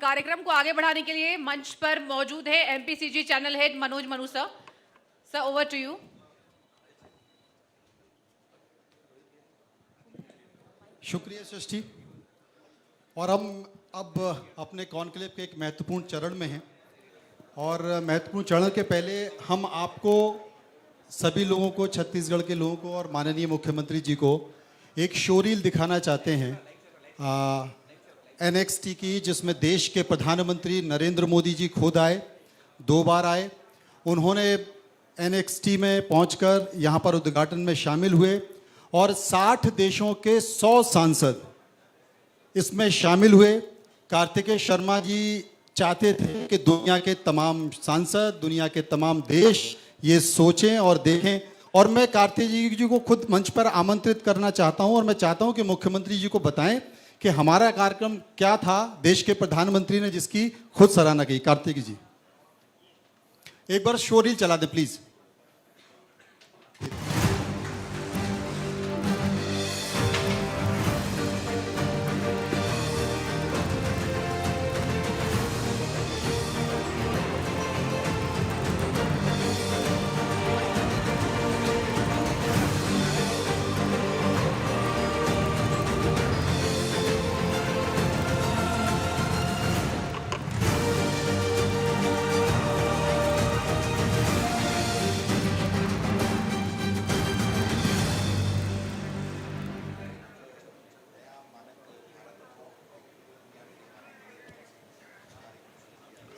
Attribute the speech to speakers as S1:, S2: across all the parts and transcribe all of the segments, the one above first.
S1: कार्यक्रम को आगे बढ़ाने के लिए मंच पर मौजूद है MPCG channel head Manoj Manu sir. Sir, over to you.
S2: शुक्रिया सृष्टि। और हम अब अपने कॉन्क्लेव के एक महत्वपूर्ण चरण में हैं और महत्वपूर्ण चरण के पहले हम आपको सभी लोगों को, छत्तीसगढ़ के लोगों को और माननीय मुख्यमंत्री जी को एक शो रील दिखाना चाहते हैं NXT की, जिसमें देश के प्रधानमंत्री नरेंद्र मोदी जी खुद आए, 2 बार आए। उन्होंने NXT में पहुंचकर यहां पर उद्घाटन में शामिल हुए और 60 देशों के 100 सांसद इसमें शामिल हुए। कार्तिकेय शर्मा जी चाहते थे कि दुनिया के तमाम सांसद, दुनिया के तमाम देश ये सोचें और देखें, और मैं कार्तिकेय जी को खुद मंच पर आमंत्रित करना चाहता हूं और मैं चाहता हूं कि मुख्यमंत्री जी को बताएं कि हमारा कार्यक्रम क्या था, देश के प्रधानमंत्री ने जिसकी खुद सराहना की। कार्तिकेय जी एक बार शो रील चला दे प्लीज।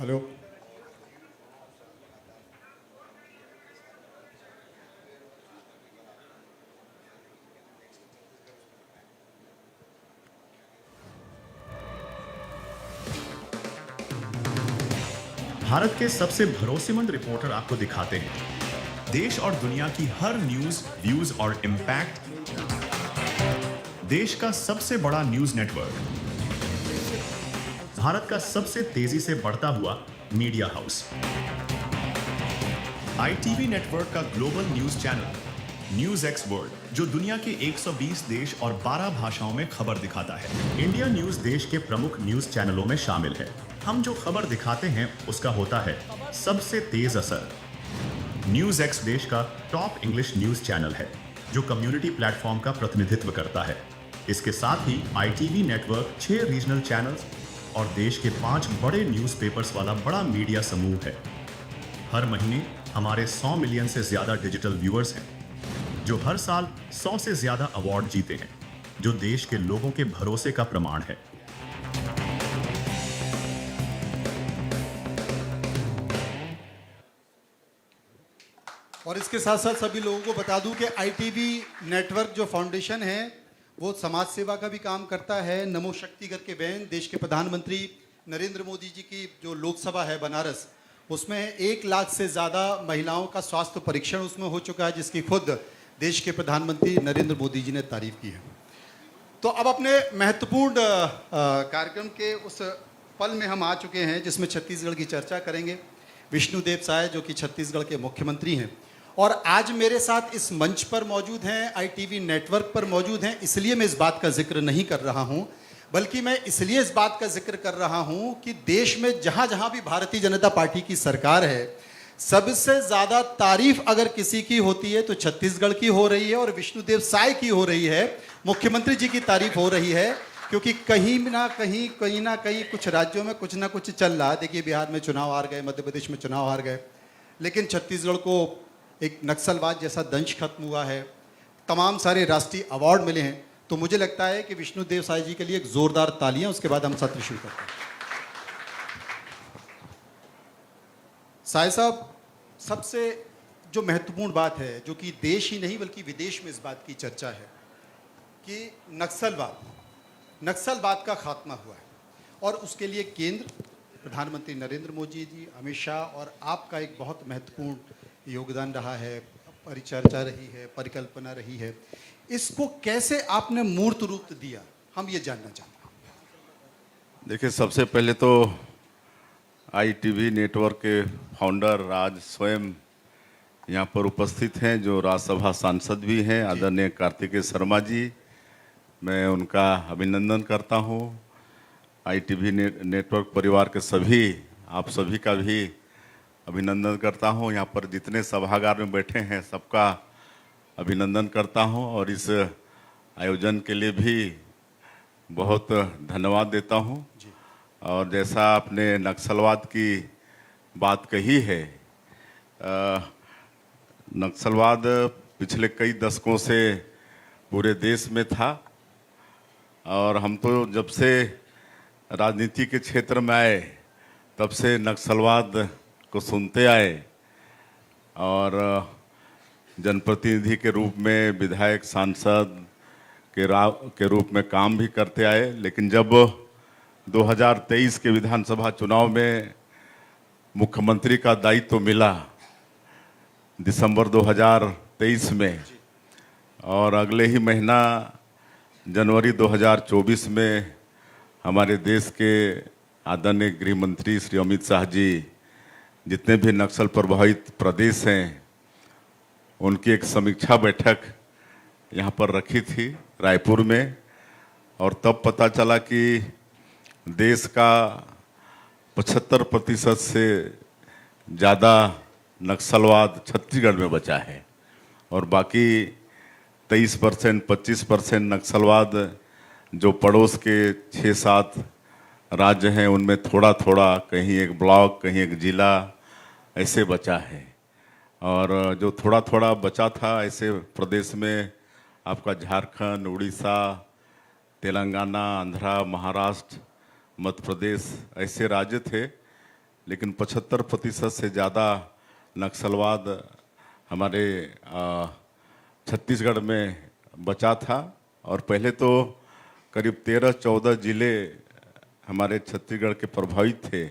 S2: हेलो,
S3: भारत के सबसे भरोसेमंद रिपोर्टर आपको दिखाते हैं देश और दुनिया की हर न्यूज, व्यूज और इम्पैक्ट। देश का सबसे बड़ा न्यूज नेटवर्क, भारत का सबसे तेजी से बढ़ता हुआ मीडिया हाउस, ITV नेटवर्क का global news channel news x world, जो दुनिया के 120 देश और 12 भाषाओं में खबर दिखाता है। इंडिया न्यूज देश के प्रमुख न्यूज चैनलों में शामिल है। हम जो खबर दिखाते हैं उसका होता है सबसे तेज असर। न्यूज एक्स देश का टॉप इंग्लिश न्यूज चैनल है जो कम्युनिटी प्लेटफॉर्म का प्रतिनिधित्व करता है। इसके साथ ही ITV नेटवर्क 6 रीजनल चैनल्स और देश के 5 बड़े न्यूज़पेपर्स वाला बड़ा मीडिया समूह है। हर महीने हमारे 100 मिलियन से ज्यादा डिजिटल व्यूअर्स हैं जो हर साल 100 से ज्यादा अवार्ड जीते हैं, जो देश के लोगों के भरोसे का प्रमाण है।
S2: और इसके साथ साथ सभी लोगों को बता दूं कि ITV नेटवर्क जो फाउंडेशन है वो समाज सेवा का भी काम करता है। नमो शक्ति करके बहन, देश के प्रधानमंत्री नरेंद्र मोदी जी की जो लोकसभा है बनारस, उसमें 1 लाख से ज़्यादा महिलाओं का स्वास्थ्य परीक्षण उसमें हो चुका है, जिसकी खुद देश के प्रधानमंत्री नरेंद्र मोदी जी ने तारीफ की है। तो अब अपने महत्वपूर्ण कार्यक्रम के उस पल में हम आ चुके हैं जिसमें छत्तीसगढ़ की चर्चा करेंगे। विष्णुदेव साय जो कि छत्तीसगढ़ के मुख्यमंत्री हैं और आज मेरे साथ इस मंच पर मौजूद हैं, ITV नेटवर्क पर मौजूद हैं। इसलिए मैं इस बात का जिक्र नहीं कर रहा हूं, बल्कि मैं इसलिए इस बात का जिक्र कर रहा हूं कि देश में जहां जहां भी भारतीय जनता पार्टी की सरकार है, सबसे ज़्यादा तारीफ अगर किसी की होती है तो छत्तीसगढ़ की हो रही है और विष्णुदेव साय की हो रही है। मुख्यमंत्री जी की तारीफ हो रही है क्योंकि कहीं ना कहीं कुछ राज्यों में कुछ ना कुछ चल रहा है। देखिए, बिहार में चुनाव हार गए, मध्य प्रदेश में चुनाव हार गए, लेकिन छत्तीसगढ़ को एक नक्सलवाद जैसा दंश खत्म हुआ है, तमाम सारे राष्ट्रीय अवार्ड मिले हैं। तो मुझे लगता है कि विष्णुदेव साय जी के लिए एक जोरदार तालियां, उसके बाद हम सत्र शुरू करते हैं। साय साहब, सबसे जो महत्वपूर्ण बात है, जो कि देश ही नहीं बल्कि विदेश में इस बात की चर्चा है कि नक्सलवाद का खात्मा हुआ है और उसके लिए केंद्र प्रधानमंत्री नरेंद्र मोदी जी, अमित शाह और आपका एक बहुत महत्वपूर्ण योगदान रहा है, परिचर्चा रही है, परिकल्पना रही है। इसको कैसे आपने मूर्त रूप दिया, हम ये जानना चाहते हैं।
S4: देखिए, सबसे पहले तो ITV नेटवर्क के फाउंडर आज स्वयं यहाँ पर उपस्थित हैं, जो राज्यसभा सांसद भी हैं, आदरणीय कार्तिकेय शर्मा जी, मैं उनका अभिनंदन करता हूँ। ITV नेटवर्क परिवार के सभी आप सभी का भी अभिनंदन करता हूं। यहाँ पर जितने सभागार में बैठे हैं सबका अभिनंदन करता हूं और इस आयोजन के लिए भी बहुत धन्यवाद देता हूं। और जैसा आपने नक्सलवाद की बात कही है, नक्सलवाद पिछले कई दशकों से पूरे देश में था और हम तो जब से राजनीति के क्षेत्र में आए तब से नक्सलवाद को सुनते आए और जनप्रतिनिधि के रूप में, विधायक, सांसद के रूप में काम भी करते आए। लेकिन जब 2023 के विधानसभा चुनाव में मुख्यमंत्री का दायित्व मिला दिसंबर 2023 में और अगले ही महीना जनवरी 2024 में हमारे देश के आदरणीय गृह मंत्री श्री अमित शाह जी जितने भी नक्सल प्रभावित प्रदेश हैं उनकी एक समीक्षा बैठक यहाँ पर रखी थी रायपुर में और तब पता चला कि देश का 75% से ज़्यादा नक्सलवाद छत्तीसगढ़ में बचा है और बाकी 23%, 25% नक्सलवाद जो पड़ोस के 6-7 राज्य हैं उनमें थोड़ा थोड़ा, कहीं एक ब्लॉक, कहीं एक जिला ऐसे बचा है। और जो थोड़ा थोड़ा बचा था ऐसे प्रदेश में आपका झारखंड, उड़ीसा, तेलंगाना, आंध्रा, महाराष्ट्र, मध्य प्रदेश ऐसे राज्य थे। लेकिन 75% से ज़्यादा नक्सलवाद हमारे छत्तीसगढ़ में बचा था और पहले तो करीब 13-14 ज़िले हमारे छत्तीसगढ़ के प्रभावित थे।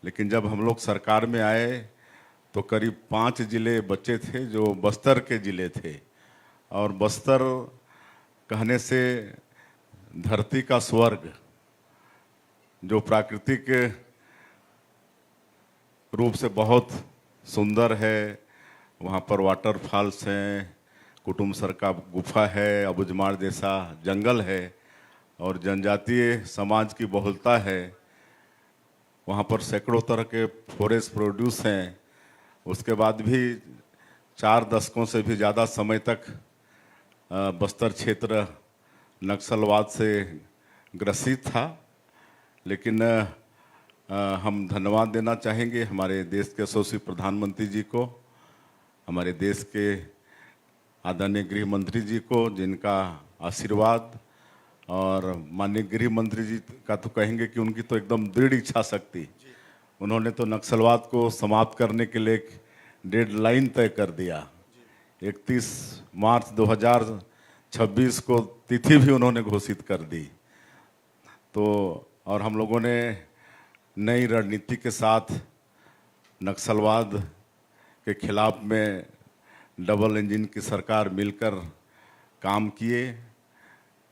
S4: लेकिन जब हम लोग सरकार में आए तो करीब 5 ज़िले बचे थे जो बस्तर के ज़िले थे और बस्तर कहने से धरती का स्वर्ग, जो प्राकृतिक रूप से बहुत सुंदर है। वहाँ पर वाटरफॉल्स हैं, कुटुमसर का गुफा है, अबुझमाड़ जैसा जंगल है और जनजातीय समाज की बहुलता है। वहाँ पर सैकड़ों तरह के फॉरेस्ट प्रोड्यूस हैं। उसके बाद भी 4 दशकों से भी ज़्यादा समय तक बस्तर क्षेत्र नक्सलवाद से ग्रसित था। लेकिन हम धन्यवाद देना चाहेंगे हमारे देश के यशस्वी प्रधानमंत्री जी को, हमारे देश के आदरणीय गृह मंत्री जी को जिनका आशीर्वाद और माननीय गृह मंत्री जी का तो कहेंगे कि उनकी तो एकदम दृढ़ इच्छा शक्ति। उन्होंने तो नक्सलवाद को समाप्त करने के लिए एक डेडलाइन तय कर दिया। 31 मार्च 2026 को तिथि भी उन्होंने घोषित कर दी। तो और हम लोगों ने नई रणनीति के साथ नक्सलवाद के खिलाफ में डबल इंजन की सरकार मिलकर काम किए।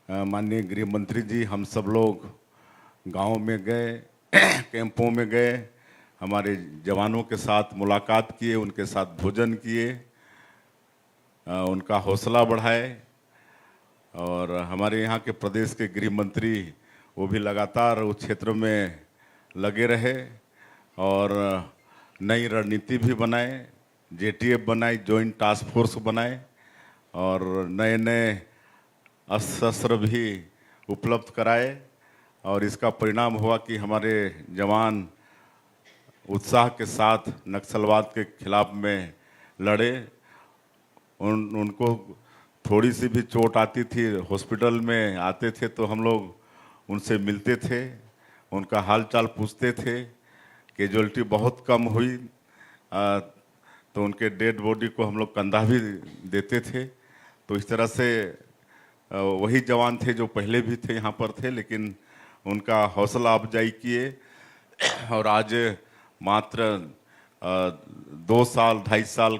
S4: माननीय गृह मंत्री जी, हम सब लोग गांव में गए, कैंपों में गए, हमारे जवानों के साथ मुलाकात किए, उनके साथ भोजन किए, उनका हौसला बढ़ाए। और हमारे यहाँ के प्रदेश के गृह मंत्री वो भी लगातार उस क्षेत्र में लगे रहे और नई रणनीति भी बनाए, JTF बनाई, जॉइंट टास्क फोर्स बनाए और नए नए अस्त्र भी उपलब्ध कराए। और इसका परिणाम हुआ कि हमारे जवान उत्साह के साथ नक्सलवाद के खिलाफ में लड़े। उनको थोड़ी सी भी चोट आती थी, हॉस्पिटल में आते थे तो हम लोग उनसे मिलते थे, उनका हालचाल पूछते थे। कैजुअलिटी बहुत कम हुई तो उनके डेड बॉडी को हम लोग कंधा भी देते थे। तो इस तरह से वही जवान थे जो पहले भी थे यहाँ पर थे, लेकिन उनका हौसला अफजाई किए। और आज मात्र 2 साल 2.5 साल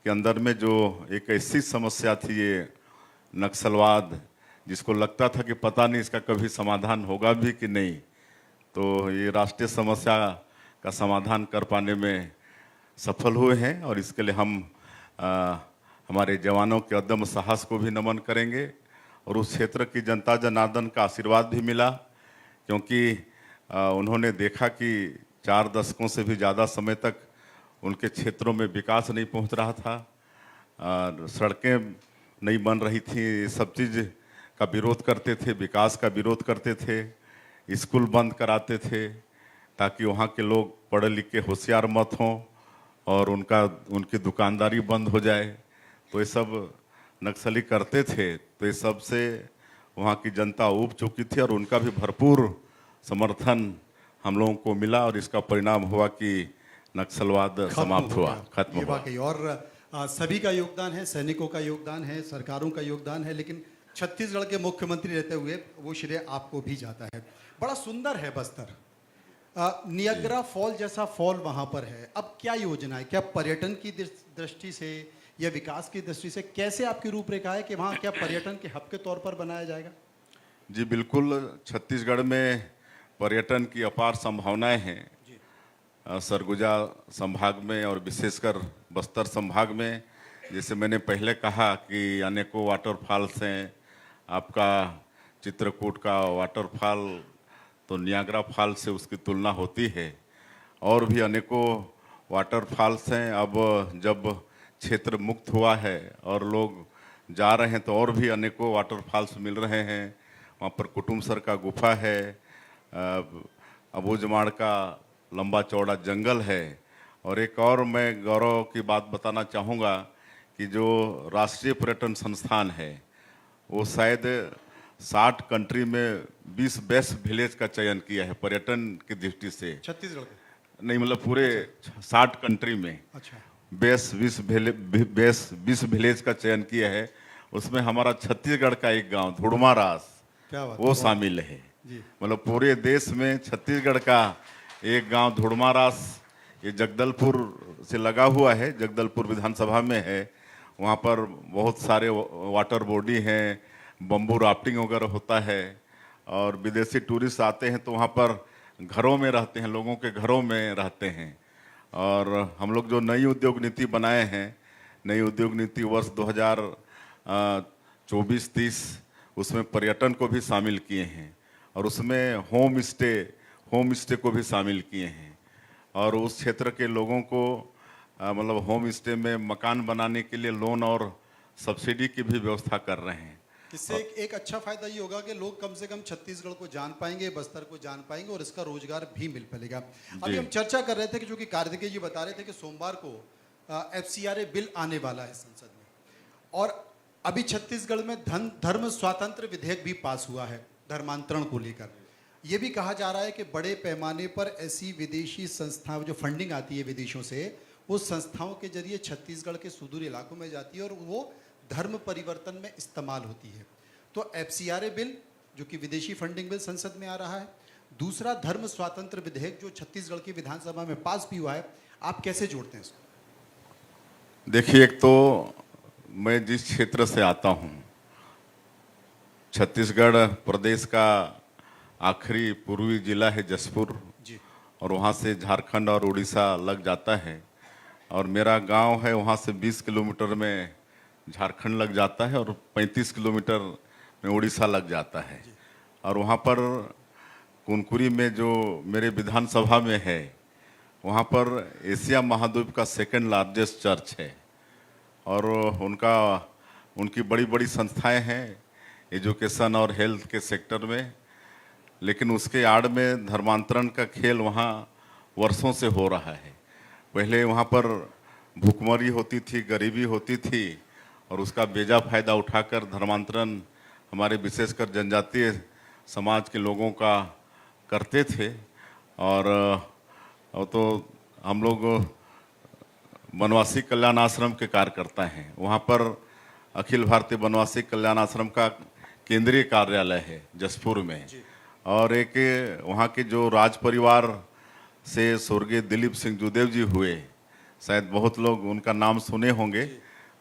S4: के अंदर में जो एक ऐसी समस्या थी ये नक्सलवाद, जिसको लगता था कि पता नहीं इसका कभी समाधान होगा भी कि नहीं, तो ये राष्ट्रीय समस्या का समाधान कर पाने में सफल हुए हैं। और इसके लिए हम हमारे जवानों के अदम्य साहस को भी नमन करेंगे। और उस क्षेत्र की जनता जनार्दन का आशीर्वाद भी मिला, क्योंकि उन्होंने देखा कि 4 दशकों से भी ज़्यादा समय तक उनके क्षेत्रों में विकास नहीं पहुंच रहा था, सड़कें नहीं बन रही थी, सब चीज़ का विरोध करते थे, विकास का विरोध करते थे, स्कूल बंद कराते थे ताकि वहाँ के लोग पढ़े लिखे होशियार मत हों और उनकी दुकानदारी बंद हो जाए। तो ये सब नक्सली करते थे, तो ये सब से वहाँ की जनता ऊब चुकी थी और उनका भी भरपूर समर्थन हम लोगों को मिला और इसका परिणाम हुआ कि नक्सलवाद समाप्त हुआ, खत्म
S2: ये
S4: हुआ।
S2: वाकई और सभी का योगदान है, सैनिकों का योगदान है, सरकारों का योगदान है, लेकिन छत्तीसगढ़ के मुख्यमंत्री रहते हुए वो श्रेय आपको भी जाता है। बड़ा सुंदर है बस्तर, नियाग्रा फॉल जैसा फॉल वहाँ पर है। अब क्या योजना है, क्या पर्यटन की दृष्टि से या विकास की दृष्टि से कैसे आपकी रूपरेखा है कि वहाँ क्या पर्यटन के हब के तौर पर बनाया जाएगा?
S4: जी बिल्कुल, छत्तीसगढ़ में पर्यटन की अपार संभावनाएं हैं। सरगुजा संभाग में और विशेषकर बस्तर संभाग में, जैसे मैंने पहले कहा कि अनेकों वाटरफॉल्स हैं। आपका चित्रकूट का वाटरफॉल तो नियाग्रा फॉल से उसकी तुलना होती है, और भी अनेकों वाटरफॉल्स हैं। अब जब क्षेत्र मुक्त हुआ है और लोग जा रहे हैं तो और भी अनेकों वाटरफॉल्स मिल रहे हैं। वहाँ पर कुटुमसर का गुफा है, अबूझमाड़ का लंबा चौड़ा जंगल है। और एक और मैं गौरव की बात बताना चाहूँगा कि जो राष्ट्रीय पर्यटन संस्थान है वो शायद 60 कंट्री में 20 बेस्ट विलेज का चयन किया है पर्यटन की दृष्टि से।
S2: छत्तीसगढ़ के?
S4: नहीं, मतलब पूरे 60 कंट्री में
S2: अच्छा,
S4: बेस्ट 20 विलेज का चयन किया है। उसमें हमारा छत्तीसगढ़ का एक गांव धुड़मारास
S2: क्या बात,
S4: वो शामिल है।
S2: जी।
S4: मतलब पूरे देश में छत्तीसगढ़ का एक गांव धुड़मारास, ये जगदलपुर से लगा हुआ है, जगदलपुर विधानसभा में है। वहाँ पर बहुत सारे वाटर बॉडी हैं, बम्बू राफ्टिंग वगैरह होता है, और विदेशी टूरिस्ट आते हैं तो वहाँ पर घरों में रहते हैं, लोगों के घरों में रहते हैं। और हम लोग जो नई उद्योग नीति बनाए हैं, नई उद्योग नीति वर्ष 2024-30, उसमें पर्यटन को भी शामिल किए हैं और उसमें होम स्टे को भी शामिल किए हैं। और उस क्षेत्र के लोगों को मतलब होम स्टे में मकान बनाने के लिए लोन और सब्सिडी की भी व्यवस्था कर रहे हैं।
S2: इससे एक अच्छा फायदा ये होगा कि लोग कम से कम छत्तीसगढ़ को जान पाएंगे, बस्तर को जान पाएंगे और इसका रोजगार भी मिल पाएगा। अभी हम चर्चा कर रहे थे कि जो कि कार्तिकेय जी बता रहे थे कि सोमवार को FCRA बिल आने वाला है संसद में, और अभी छत्तीसगढ़ में धर्म स्वातंत्र विधेयक भी पास हुआ है धर्मांतरण को लेकर। ये भी कहा जा रहा है कि बड़े पैमाने पर ऐसी विदेशी संस्थाओं जो फंडिंग आती है विदेशों से, उस संस्थाओं के जरिए छत्तीसगढ़ के सुदूर इलाकों में जाती है और वो धर्म परिवर्तन में इस्तेमाल होती है। तो FCRA बिल जो कि विदेशी फंडिंग बिल संसद में आ रहा है, दूसरा धर्म स्वातंत्र विधेयक जो छत्तीसगढ़ की विधानसभा में पास भी हुआ है, आप कैसे जोड़ते हैं इसको?
S4: देखिए, एक तो मैं जिस क्षेत्र से आता हूँ, छत्तीसगढ़ प्रदेश का आखिरी पूर्वी जिला है जसपुर
S2: जी।
S4: और वहाँ से झारखंड और उड़ीसा लग जाता है, और मेरा गांव है वहाँ से 20 किलोमीटर में झारखंड लग जाता है और 35 किलोमीटर में उड़ीसा लग जाता है। और वहाँ पर कुनकुरी में जो मेरे विधानसभा में है, वहाँ पर एशिया महाद्वीप का सेकंड लार्जेस्ट चर्च है और उनकी बड़ी बड़ी संस्थाएं हैं एजुकेशन और हेल्थ के सेक्टर में। लेकिन उसके आड़ में धर्मांतरण का खेल वहाँ वर्षों से हो रहा है। पहले वहाँ पर भूखमरी होती थी, गरीबी होती थी, और उसका बेजा फायदा उठाकर धर्मांतरण हमारे विशेषकर जनजातीय समाज के लोगों का करते थे। और तो हम लोग वनवासी कल्याण आश्रम के कार्यकर्ता हैं। वहाँ पर अखिल भारतीय वनवासी कल्याण आश्रम का केंद्रीय कार्यालय है जसपुर में। और एक वहाँ के जो राज परिवार से स्वर्गीय दिलीप सिंह जुदेव जी हुए, शायद बहुत लोग उनका नाम सुने होंगे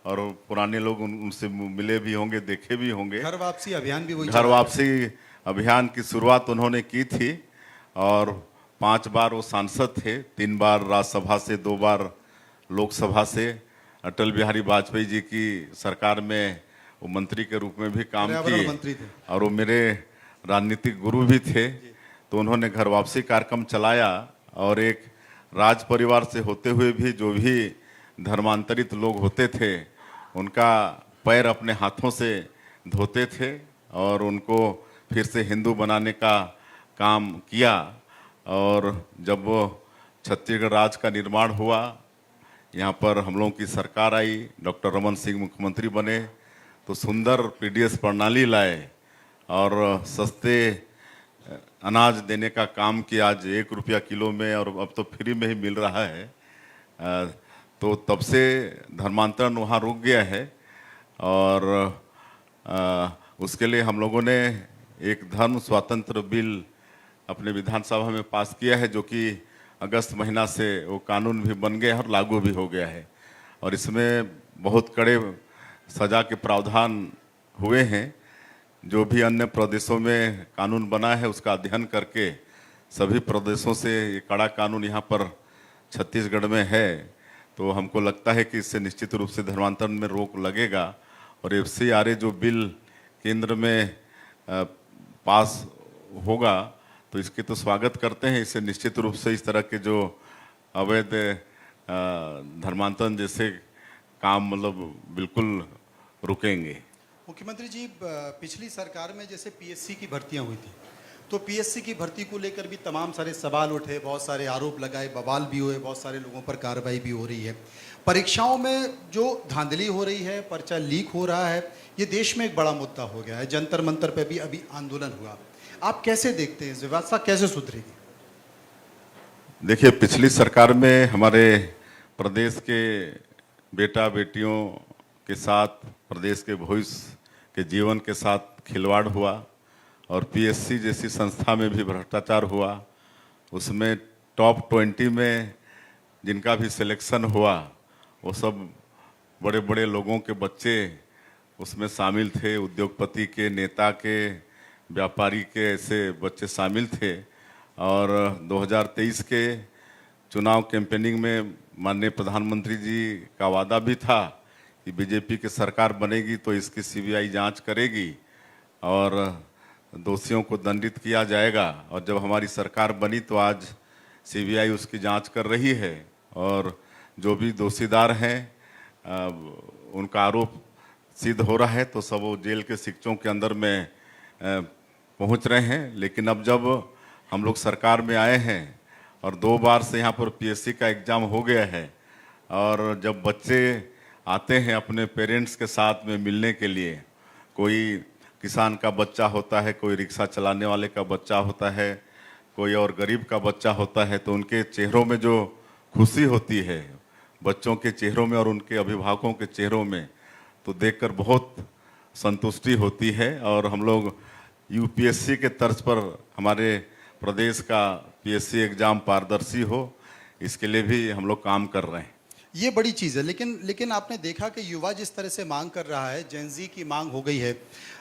S4: और पुराने लोग उनसे मिले भी होंगे, देखे भी होंगे।
S2: घर वापसी अभियान भी वही
S4: घर वापसी अभियान की शुरुआत उन्होंने की थी और 5 बार वो सांसद थे, 3 बार राज्यसभा से, 2 बार लोकसभा से। अटल बिहारी वाजपेयी जी की सरकार में वो मंत्री के रूप में भी काम किए
S2: मंत्री थे
S4: और वो मेरे राजनीतिक गुरु भी थे। तो उन्होंने घर वापसी कार्यक्रम चलाया और एक राज परिवार से होते हुए भी जो भी धर्मांतरित लोग होते थे उनका पैर अपने हाथों से धोते थे और उनको फिर से हिंदू बनाने का काम किया। और जब वो छत्तीसगढ़ राज्य का निर्माण हुआ, यहाँ पर हम लोगों की सरकार आई, डॉक्टर रमन सिंह मुख्यमंत्री बने, तो सुंदर पीडीएस प्रणाली लाए और सस्ते अनाज देने का काम किया। आज 1 रुपया किलो में और अब तो फ्री में ही मिल रहा है। तो तब से धर्मांतरण वहाँ रुक गया है और उसके लिए हम लोगों ने एक धर्म स्वातंत्र बिल अपने विधानसभा में पास किया है, जो कि अगस्त महीना से वो कानून भी बन गया है और लागू भी हो गया है। और इसमें बहुत कड़े सजा के प्रावधान हुए हैं। जो भी अन्य प्रदेशों में कानून बना है उसका अध्ययन करके सभी प्रदेशों से ये कड़ा कानून यहाँ पर छत्तीसगढ़ में है, तो हमको लगता है कि इससे निश्चित रूप से धर्मांतरण में रोक लगेगा। और FCRA जो बिल केंद्र में पास होगा तो इसके तो स्वागत करते हैं। इससे निश्चित रूप से इस तरह के जो अवैध धर्मांतरण जैसे काम मतलब बिल्कुल रुकेंगे।
S2: मुख्यमंत्री जी, पिछली सरकार में जैसे PSC की भर्तियां हुई थी, तो PSC की भर्ती को लेकर भी तमाम सारे सवाल उठे, बहुत सारे आरोप लगाए, बवाल भी हुए, बहुत सारे लोगों पर कार्रवाई भी हो रही है। परीक्षाओं में जो धांधली हो रही है, पर्चा लीक हो रहा है, ये देश में एक बड़ा मुद्दा हो गया है। जंतर मंतर पे भी अभी आंदोलन हुआ। आप कैसे देखते हैं, व्यवस्था कैसे सुधरेगी?
S4: देखिए, पिछली सरकार में हमारे प्रदेश के बेटा बेटियों के साथ, प्रदेश के भविष्य के जीवन के साथ खिलवाड़ हुआ और PSC जैसी संस्था में भी भ्रष्टाचार हुआ। उसमें टॉप 20 में जिनका भी सिलेक्शन हुआ वो सब बड़े बड़े लोगों के बच्चे उसमें शामिल थे, उद्योगपति के, नेता के, व्यापारी के, ऐसे बच्चे शामिल थे। और 2023 के चुनाव कैंपेनिंग में माननीय प्रधानमंत्री जी का वादा भी था कि बीजेपी की सरकार बनेगी तो इसकी CBI जांच करेगी और दोषियों को दंडित किया जाएगा। और जब हमारी सरकार बनी तो आज CBI उसकी जांच कर रही है और जो भी दोषीदार हैं उनका आरोप सिद्ध हो रहा है तो सब वो जेल के सिक्कों के अंदर में पहुंच रहे हैं। लेकिन अब जब हम लोग सरकार में आए हैं और 2 बार से यहाँ पर PSC का एग्ज़ाम हो गया है और जब बच्चे आते हैं अपने पेरेंट्स के साथ में मिलने के लिए, कोई किसान का बच्चा होता है, कोई रिक्शा चलाने वाले का बच्चा होता है, कोई और गरीब का बच्चा होता है, तो उनके चेहरों में जो खुशी होती है, बच्चों के चेहरों में और उनके अभिभावकों के चेहरों में, तो देखकर बहुत संतुष्टि होती है। और हम लोग UPSC के तर्ज पर हमारे प्रदेश का PSC एग्ज़ाम पारदर्शी हो, इसके लिए भी हम लोग काम कर रहे हैं।
S2: ये बड़ी चीज़ है। लेकिन आपने देखा कि युवा जिस तरह से मांग कर रहा है, जेन ज़ी की मांग हो गई है।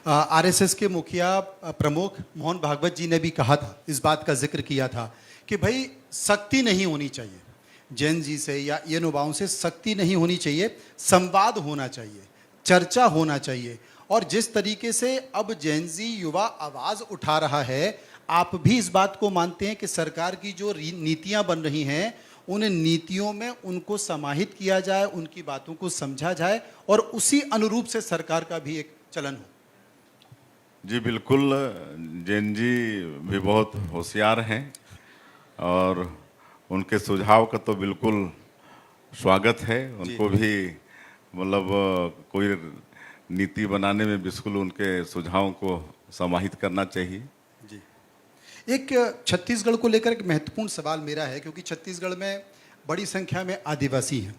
S2: RSS के मुखिया प्रमुख मोहन भागवत जी ने भी कहा था, इस बात का जिक्र किया था कि भाई सख्ती नहीं होनी चाहिए, जेन ज़ी से या ये युवाओं से सख्ती नहीं होनी चाहिए, संवाद होना चाहिए, चर्चा होना चाहिए। और जिस तरीके से अब जेन ज़ी युवा आवाज़ उठा रहा है, आप भी इस बात को मानते हैं कि सरकार की जो नीतियाँ बन रही हैं उन नीतियों में उनको समाहित किया जाए, उनकी बातों को समझा जाए और उसी अनुरूप से सरकार का भी एक चलन हो?
S4: जी बिल्कुल, जैन जी भी बहुत होशियार हैं और उनके सुझाव का तो बिल्कुल स्वागत है। उनको भी मतलब कोई नीति बनाने में बिल्कुल उनके सुझावों को समाहित करना चाहिए।
S2: जी, एक छत्तीसगढ़ को लेकर एक महत्वपूर्ण सवाल मेरा है, क्योंकि छत्तीसगढ़ में बड़ी संख्या में आदिवासी हैं।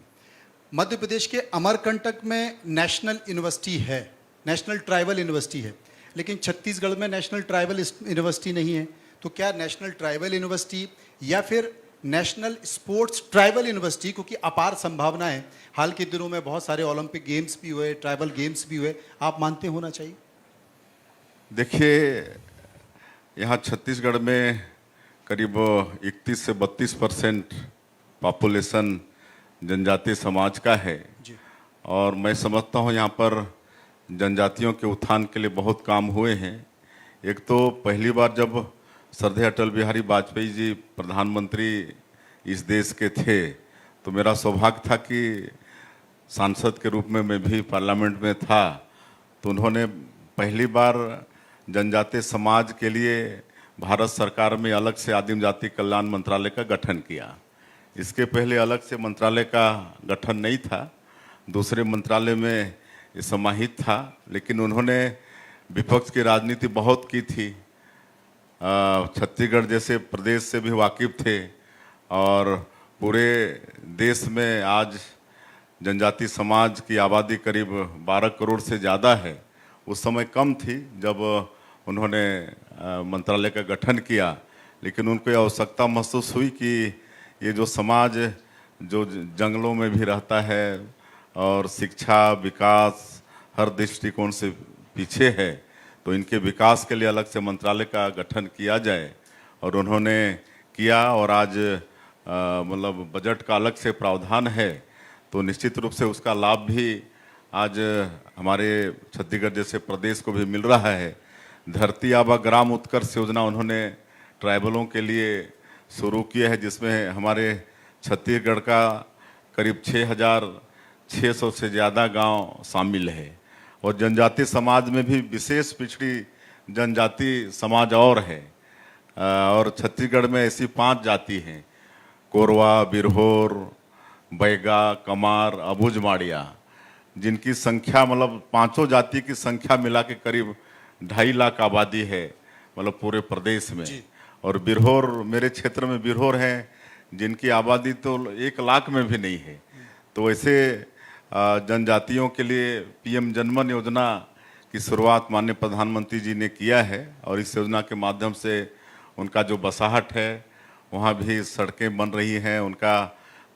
S2: मध्य प्रदेश के अमरकंटक में नेशनल यूनिवर्सिटी है, नेशनल ट्राइबल यूनिवर्सिटी है, लेकिन छत्तीसगढ़ में नेशनल ट्राइबल यूनिवर्सिटी नहीं है। तो क्या नेशनल ट्राइबल यूनिवर्सिटी या फिर नेशनल स्पोर्ट्स ट्राइबल यूनिवर्सिटी, क्योंकि अपार संभावना है, हाल के दिनों में बहुत सारे ओलंपिक गेम्स भी हुए, ट्राइबल गेम्स भी हुए, आप मानते होना चाहिए?
S4: देखिए, यहाँ छत्तीसगढ़ में करीब 31 से 32% पॉपुलेशन जनजातीय समाज का है
S2: जी।
S4: और मैं समझता हूँ यहाँ पर जनजातियों के उत्थान के लिए बहुत काम हुए हैं। एक तो पहली बार जब श्रद्धेय अटल बिहारी वाजपेयी जी प्रधानमंत्री इस देश के थे, तो मेरा सौभाग्य था कि सांसद के रूप में मैं भी पार्लियामेंट में था। तो उन्होंने पहली बार जनजातीय समाज के लिए भारत सरकार में अलग से आदिम जाति कल्याण मंत्रालय का गठन किया। इसके पहले अलग से मंत्रालय का गठन नहीं था, दूसरे मंत्रालय में ये समाहित था। लेकिन उन्होंने विपक्ष की राजनीति बहुत की थी, छत्तीसगढ़ जैसे प्रदेश से भी वाकिफ थे, और पूरे देश में आज जनजाति समाज की आबादी करीब 12 करोड़ से ज़्यादा है। उस समय कम थी जब उन्होंने मंत्रालय का गठन किया, लेकिन उनको ये आवश्यकता महसूस हुई कि ये जो समाज जो जंगलों में भी रहता है और शिक्षा विकास हर दृष्टिकोण से पीछे है, तो इनके विकास के लिए अलग से मंत्रालय का गठन किया जाए। और उन्होंने किया, और आज मतलब बजट का अलग से प्रावधान है, तो निश्चित रूप से उसका लाभ भी आज हमारे छत्तीसगढ़ जैसे प्रदेश को भी मिल रहा है। धरती आबा ग्राम उत्कर्ष योजना उन्होंने ट्राइबलों के लिए शुरू किया है, जिसमें हमारे छत्तीसगढ़ का करीब 6,600 से ज़्यादा गांव शामिल है। और जनजाति समाज में भी विशेष पिछड़ी जनजाति समाज और है, और छत्तीसगढ़ में ऐसी 5 जाति हैं: कोरवा, बिरहोर, बैगा, कमार, अबुझ माड़िया, जिनकी संख्या मतलब 5 जाति की संख्या मिला के करीब 2.5 लाख आबादी है, मतलब पूरे प्रदेश में। और बिरहोर, मेरे क्षेत्र में बिरहोर हैं जिनकी आबादी तो 1 लाख में भी नहीं है। तो ऐसे जनजातियों के लिए पीएम जनमन योजना की शुरुआत माननीय प्रधानमंत्री जी ने किया है, और इस योजना के माध्यम से उनका जो बसाहट है वहाँ भी सड़कें बन रही हैं। उनका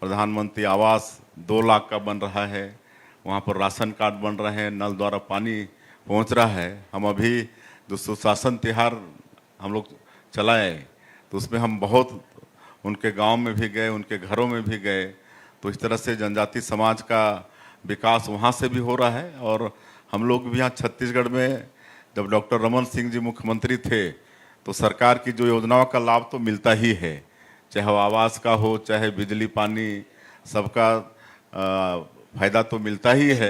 S4: प्रधानमंत्री आवास 2 लाख का बन रहा है, वहाँ पर राशन कार्ड बन रहे हैं, नल द्वारा पानी पहुँच रहा है। हम अभी जो सुशासन तिहार हम लोग चलाए, तो उसमें हम बहुत उनके गांव में भी गए, उनके घरों में भी गए। तो इस तरह से जनजाति समाज का विकास वहाँ से भी हो रहा है। और हम लोग भी यहाँ छत्तीसगढ़ में जब डॉक्टर रमन सिंह जी मुख्यमंत्री थे, तो सरकार की जो योजनाओं का लाभ तो मिलता ही है, चाहे वो आवास का हो, चाहे बिजली पानी, सबका फायदा तो मिलता ही है।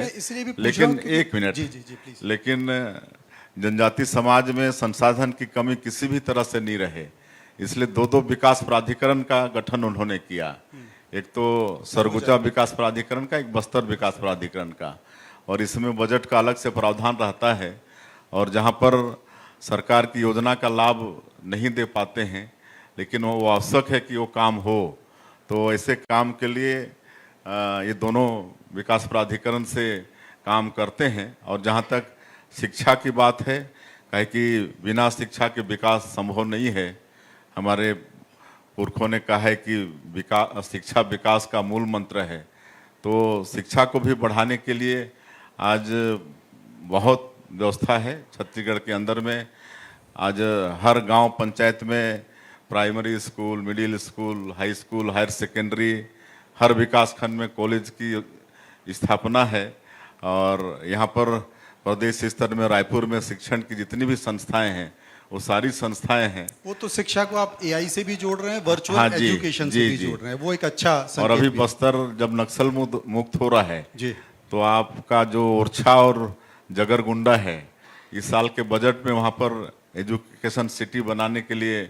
S4: लेकिन एक मिनट, लेकिन जनजाति समाज में संसाधन की कमी किसी भी तरह से नहीं रहे, इसलिए 2 विकास प्राधिकरण का गठन उन्होंने किया। एक तो सरगुजा विकास प्राधिकरण का, एक बस्तर विकास प्राधिकरण का। और इसमें बजट का अलग से प्रावधान रहता है, और जहाँ पर सरकार की योजना का लाभ नहीं दे पाते हैं, लेकिन वो आवश्यक है कि वो काम हो, तो ऐसे काम के लिए ये दोनों विकास प्राधिकरण से काम करते हैं। और जहाँ तक शिक्षा की बात है, कहे कि बिना शिक्षा के विकास संभव नहीं है। हमारे पुरखों ने कहा है कि शिक्षा विकास का मूल मंत्र है। तो शिक्षा को भी बढ़ाने के लिए आज बहुत व्यवस्था है छत्तीसगढ़ के अंदर में। आज हर गांव पंचायत में primary school, middle school, high school, higher secondary, हर विकास खंड में कॉलेज की स्थापना है। और यहाँ पर प्रदेश स्तर में रायपुर में शिक्षण की जितनी भी संस्थाएं हैं, वो सारी संस्थाएं हैं।
S2: वो तो शिक्षा को आप एआई से भी जोड़ रहे हैं, वर्चुअल एजुकेशन से भी जोड़ रहे हैं, वो एक अच्छा
S4: और अभी बस्तर जब नक्सल मुक्त हो रहा है जी, तो आपका जो ओरछा और जगरगुंडा है, इस साल के बजट में वहाँ पर एजुकेशन सिटी बनाने के लिए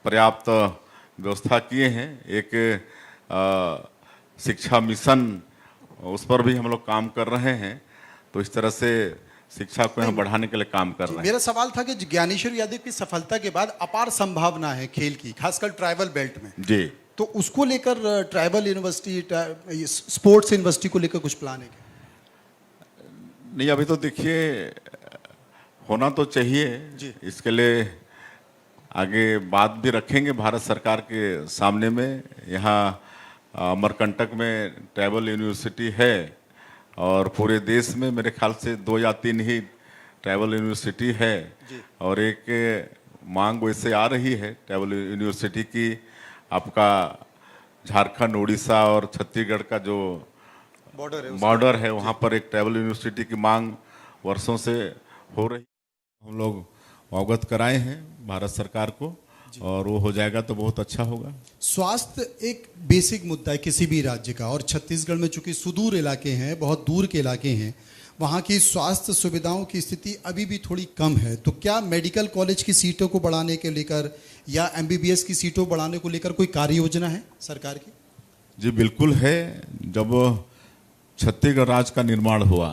S4: पर्याप्त व्यवस्था किए हैं। एक शिक्षा मिशन, उस पर भी हम लोग काम कर रहे हैं। तो इस तरह से शिक्षा को यहाँ बढ़ाने के लिए काम कर रहे हैं।
S2: मेरा सवाल था कि ज्ञानेश्वर यादव की सफलता के बाद अपार संभावना है खेल की, खासकर ट्राइबल बेल्ट में जी, तो उसको लेकर ट्राइबल यूनिवर्सिटी, स्पोर्ट्स यूनिवर्सिटी को लेकर कुछ प्लान है क्या?
S4: नहीं, अभी तो देखिए होना तो चाहिए, इसके लिए आगे बात भी रखेंगे भारत सरकार के सामने में। यहाँ अमरकंटक में ट्राइबल यूनिवर्सिटी है, और पूरे देश में मेरे ख्याल से 2 या 3 ही ट्राइबल यूनिवर्सिटी है। और एक मांग वैसे आ रही है ट्राइबल यूनिवर्सिटी की, आपका झारखंड, उड़ीसा और छत्तीसगढ़ का जो बॉर्डर है वहाँ पर एक ट्राइबल यूनिवर्सिटी की मांग वर्षों से हो रही। हम लोग अवगत कराए हैं भारत सरकार को, और वो हो जाएगा तो बहुत अच्छा होगा।
S2: स्वास्थ्य एक बेसिक मुद्दा है किसी भी राज्य का, और छत्तीसगढ़ में चूंकि सुदूर इलाके हैं, बहुत दूर के इलाके हैं, वहाँ की स्वास्थ्य सुविधाओं की स्थिति अभी भी थोड़ी कम है। तो क्या मेडिकल कॉलेज की सीटों को बढ़ाने के लेकर या एमबीबीएस की सीटों को बढ़ाने को लेकर कोई कार्य योजना है सरकार की?
S4: जी बिल्कुल है। जब छत्तीसगढ़ राज्य का निर्माण हुआ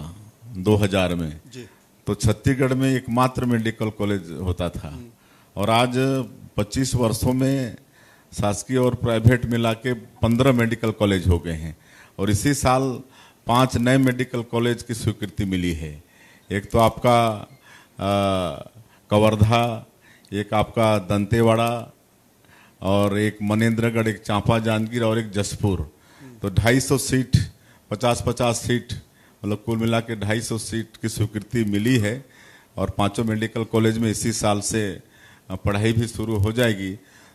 S4: 2000 में
S2: जी।
S4: तो छत्तीसगढ़ में एकमात्र मेडिकल कॉलेज होता था, और आज 25 वर्षों में शासकीय और प्राइवेट मिला के 15 मेडिकल कॉलेज हो गए हैं, और इसी साल 5 नए मेडिकल कॉलेज की स्वीकृति मिली है। एक तो आपका कवर्धा, एक आपका दंतेवाड़ा, और एक मनेन्द्रगढ़, एक चांपा जांजगीर और एक जसपुर। तो 250 सीट, 50-50 सीट, मतलब कुल मिला के 250 सीट की स्वीकृति मिली है, और 5 मेडिकल कॉलेज में इसी साल से पढ़ाई भी शुरू हो जाएगी।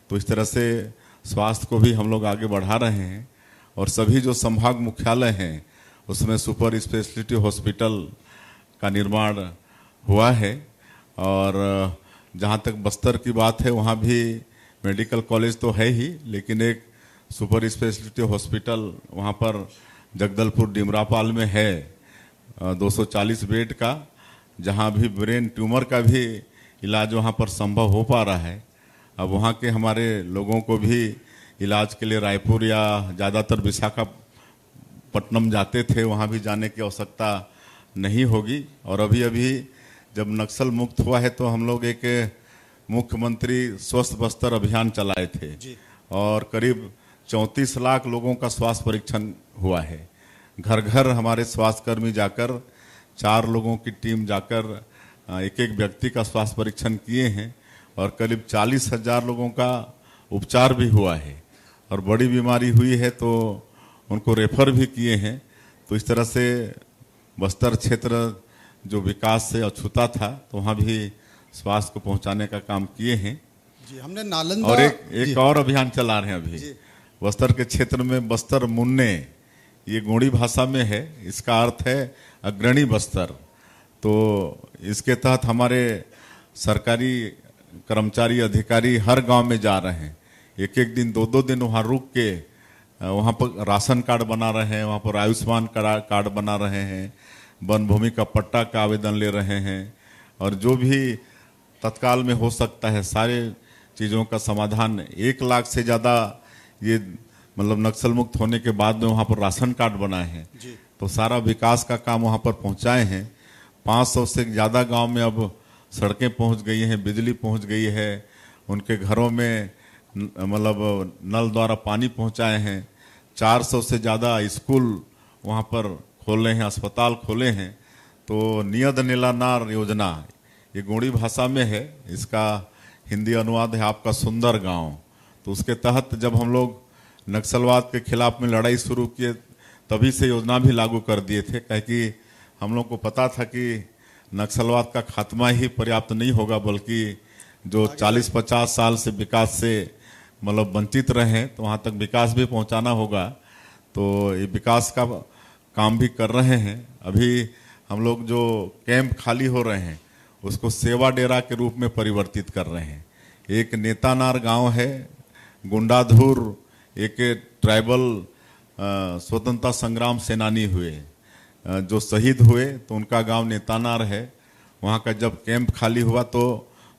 S4: तो इस तरह से स्वास्थ्य को भी हम लोग आगे बढ़ा रहे हैं, और सभी जो संभाग मुख्यालय हैं उसमें सुपर स्पेशलिटी हॉस्पिटल का निर्माण हुआ है। और जहाँ तक बस्तर की बात है, वहाँ भी मेडिकल कॉलेज तो है ही, लेकिन एक सुपर स्पेशलिटी हॉस्पिटल वहाँ पर जगदलपुर डिमरापाल में है 240 बेड का, जहाँ भी ब्रेन ट्यूमर का भी इलाज वहाँ पर संभव हो पा रहा है। अब वहाँ के हमारे लोगों को भी इलाज के लिए रायपुर या ज़्यादातर विशाखापट्टनम जाते थे, वहाँ भी जाने की आवश्यकता नहीं होगी। और अभी अभी जब नक्सल मुक्त हुआ है तो हम लोग एक मुख्यमंत्री स्वस्थ बस्तर अभियान चलाए थे, और करीब 34 लाख लोगों का स्वास्थ्य परीक्षण हुआ है। घर घर हमारे स्वास्थ्यकर्मी जाकर, 4 लोगों की टीम जाकर एक एक व्यक्ति का स्वास्थ्य परीक्षण किए हैं, और करीब 40,000 लोगों का उपचार भी हुआ है। और बड़ी बीमारी हुई है तो उनको रेफर भी किए हैं। तो इस तरह से बस्तर क्षेत्र जो विकास से अछूता था, तो वहाँ भी स्वास्थ्य को पहुँचाने का काम किए हैं।
S2: जी, हमने नालंदा
S4: और एक और अभियान चला रहे हैं अभी बस्तर के क्षेत्र में, बस्तर मुन्ने, ये गोंडी भाषा में है, इसका अर्थ है अग्रणी बस्तर। तो इसके तहत हमारे सरकारी कर्मचारी अधिकारी हर गांव में जा रहे हैं, एक एक दिन 2-2 दिन वहाँ रुक के वहाँ पर राशन कार्ड बना रहे हैं, वहाँ पर आयुष्मान कार्ड बना रहे हैं, वन भूमि का पट्टा का आवेदन ले रहे हैं, और जो भी तत्काल में हो सकता है सारे चीज़ों का समाधान। 1 लाख से ज़्यादा ये मतलब नक्सल मुक्त होने के बाद में वहाँ पर राशन कार्ड बनाए हैं, तो सारा विकास का काम वहाँ पर पहुँचाए हैं। 500 से ज़्यादा गांव में अब सड़कें पहुँच गई हैं, बिजली पहुँच गई है, उनके घरों में मतलब नल द्वारा पानी पहुँचाए हैं। 400 से ज़्यादा स्कूल वहाँ पर खोले हैं, अस्पताल खोले हैं। तो नियद नीलानार योजना, ये गोंडी भाषा में है, इसका हिंदी अनुवाद है आपका सुंदर गांव। तो उसके तहत जब हम लोग नक्सलवाद के खिलाफ में लड़ाई शुरू किए, तभी से योजना भी लागू कर दिए थे, क्योंकि हम लोग को पता था कि नक्सलवाद का खात्मा ही पर्याप्त नहीं होगा, बल्कि जो 40-50 साल से विकास से मतलब वंचित रहे हैं, तो वहाँ तक विकास भी पहुँचाना होगा। तो ये विकास का काम भी कर रहे हैं। अभी हम लोग जो कैंप खाली हो रहे हैं उसको सेवा डेरा के रूप में परिवर्तित कर रहे हैं। एक नेतानार गांव है, गुंडाधुर, एक ट्राइबल स्वतंत्रता संग्राम सेनानी हुए जो शहीद हुए, तो उनका गांव नेतानार है। वहाँ का जब कैंप खाली हुआ तो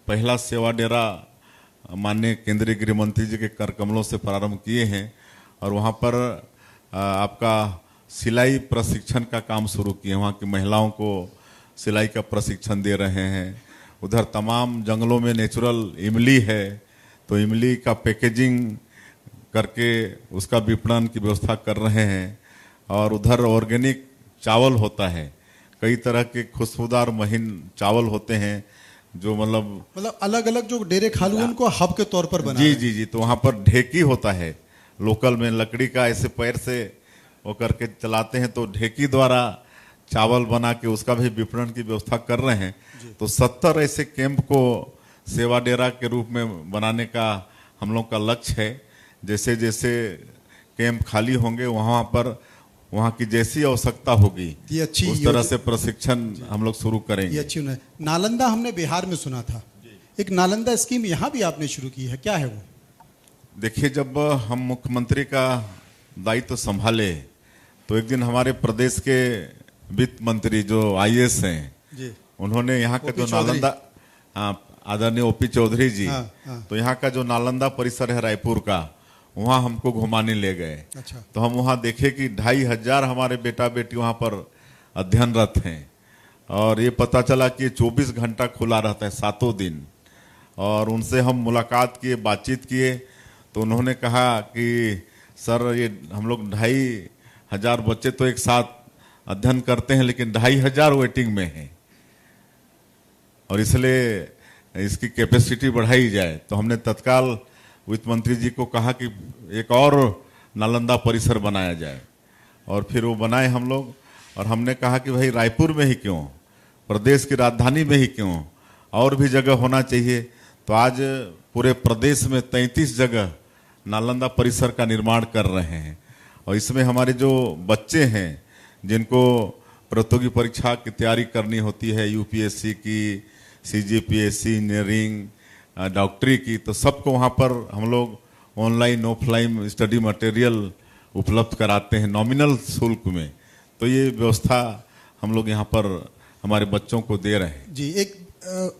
S4: पहला सेवा डेरा माननीय केंद्रीय गृह मंत्री जी के कर कमलों से प्रारंभ किए हैं, और वहाँ पर आपका सिलाई प्रशिक्षण का काम शुरू किए। वहाँ की महिलाओं को सिलाई का प्रशिक्षण दे रहे हैं। उधर तमाम जंगलों में नेचुरल इमली है, तो इमली का पैकेजिंग करके उसका विपणन की व्यवस्था कर रहे हैं। और उधर ऑर्गेनिक चावल होता है, कई तरह के खुशबूदार महीन चावल होते हैं, जो मतलब
S2: अलग अलग जो डेरे खालू उनको हब के तौर पर बना।
S4: जी। तो वहाँ पर ढेकी होता है, लोकल में लकड़ी का ऐसे पैर से वो करके चलाते हैं, तो ढेकी द्वारा चावल बना के उसका भी विपणन की व्यवस्था कर रहे हैं। तो 70 ऐसे कैंप को सेवा डेरा के रूप में बनाने का हम लोग का लक्ष्य है। जैसे जैसे कैंप खाली होंगे वहाँ पर वहाँ की जैसी आवश्यकता होगी
S2: ये अच्छी
S4: उस तरह से प्रशिक्षण हम लोग शुरू करेंगे।
S2: ये अच्छी नालंदा हमने बिहार में सुना था, एक नालंदा स्कीम यहाँ भी आपने शुरू की है, क्या है वो?
S4: देखिए, जब हम मुख्यमंत्री का दायित्व संभाले तो एक दिन हमारे प्रदेश के वित्त मंत्री जो आईएएस हैं
S2: जी।
S4: उन्होंने यहाँ का
S2: ओपी
S4: जो
S2: चौधरी।
S4: नालंदा, आदरणीय ओपी चौधरी जी,
S2: हाँ।
S4: तो यहाँ का जो नालंदा परिसर है रायपुर का, वहाँ हमको घुमाने ले गए।
S2: अच्छा।
S4: तो हम वहाँ देखे कि 2500 हमारे बेटा बेटी वहाँ पर अध्ययनरत हैं और ये पता चला कि 24 घंटा खुला रहता है 7 दिन। और उनसे हम मुलाकात किए, बातचीत किए, तो उन्होंने कहा कि सर ये हम लोग 2500 बच्चे तो एक साथ अध्ययन करते हैं लेकिन 2500 वेटिंग में हैं और इसलिए इसकी कैपेसिटी बढ़ाई जाए। तो हमने तत्काल वित्त मंत्री जी को कहा कि एक और नालंदा परिसर बनाया जाए और फिर वो बनाए हम लोग। और हमने कहा कि भाई रायपुर में ही क्यों, प्रदेश की राजधानी में ही क्यों, और भी जगह होना चाहिए। तो आज पूरे प्रदेश में 33 जगह नालंदा परिसर का निर्माण कर रहे हैं और इसमें हमारे जो बच्चे हैं जिनको प्रतियोगी परीक्षा की तैयारी करनी होती है, यूपीएससी की, सीजीपीएससी, इंजीनियरिंग, डॉक्टरी की, तो सबको वहाँ पर हम लोग ऑनलाइन ऑफलाइन स्टडी मटेरियल उपलब्ध कराते हैं नॉमिनल शुल्क में। तो ये व्यवस्था हम लोग यहाँ पर हमारे बच्चों को दे रहे हैं।
S2: जी, एक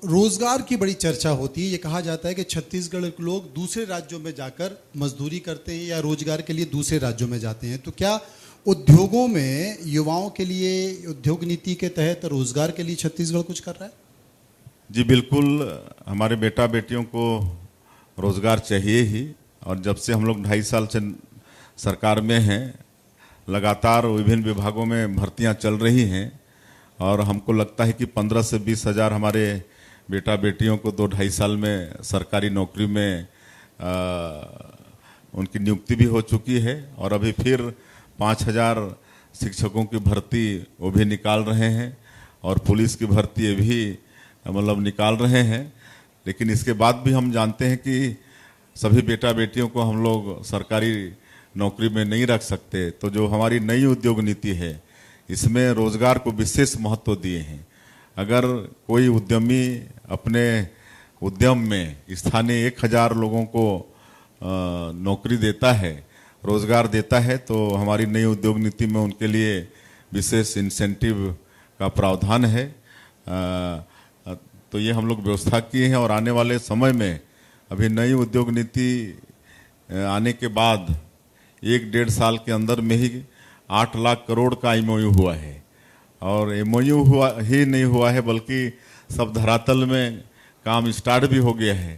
S2: रोजगार की बड़ी चर्चा होती है। ये कहा जाता है कि छत्तीसगढ़ के लोग दूसरे राज्यों में जाकर मजदूरी करते हैं या रोजगार के लिए दूसरे राज्यों में जाते हैं, तो क्या उद्योगों में युवाओं के लिए उद्योग नीति के तहत रोजगार के लिए छत्तीसगढ़ कुछ कर रहा है?
S4: जी बिल्कुल, हमारे बेटा बेटियों को रोजगार चाहिए ही। और जब से हम लोग 2.5 साल से सरकार में हैं, लगातार विभिन्न विभागों में भर्तियां चल रही हैं और हमको लगता है कि 15 से 20 हज़ार हमारे बेटा बेटियों को 2-2.5 साल में सरकारी नौकरी में उनकी नियुक्ति भी हो चुकी है। और अभी फिर 5,000 शिक्षकों की भर्ती वो भी निकाल रहे हैं और पुलिस की भर्ती भी मतलब निकाल रहे हैं। लेकिन इसके बाद भी हम जानते हैं कि सभी बेटा बेटियों को हम लोग सरकारी नौकरी में नहीं रख सकते। तो जो हमारी नई उद्योग नीति है इसमें रोजगार को विशेष महत्व दिए हैं। अगर कोई उद्यमी अपने उद्यम में स्थानीय 1,000 लोगों को नौकरी देता है, रोजगार देता है, तो हमारी नई उद्योग नीति में उनके लिए विशेष इंसेंटिव का प्रावधान है। तो ये हम लोग व्यवस्था किए हैं और आने वाले समय में अभी नई उद्योग नीति आने के बाद 1-1.5 साल के अंदर में ही 8 लाख करोड़ का एमओयू हुआ है। और एमओयू हुआ ही नहीं हुआ है बल्कि सब धरातल में काम स्टार्ट भी हो गया है।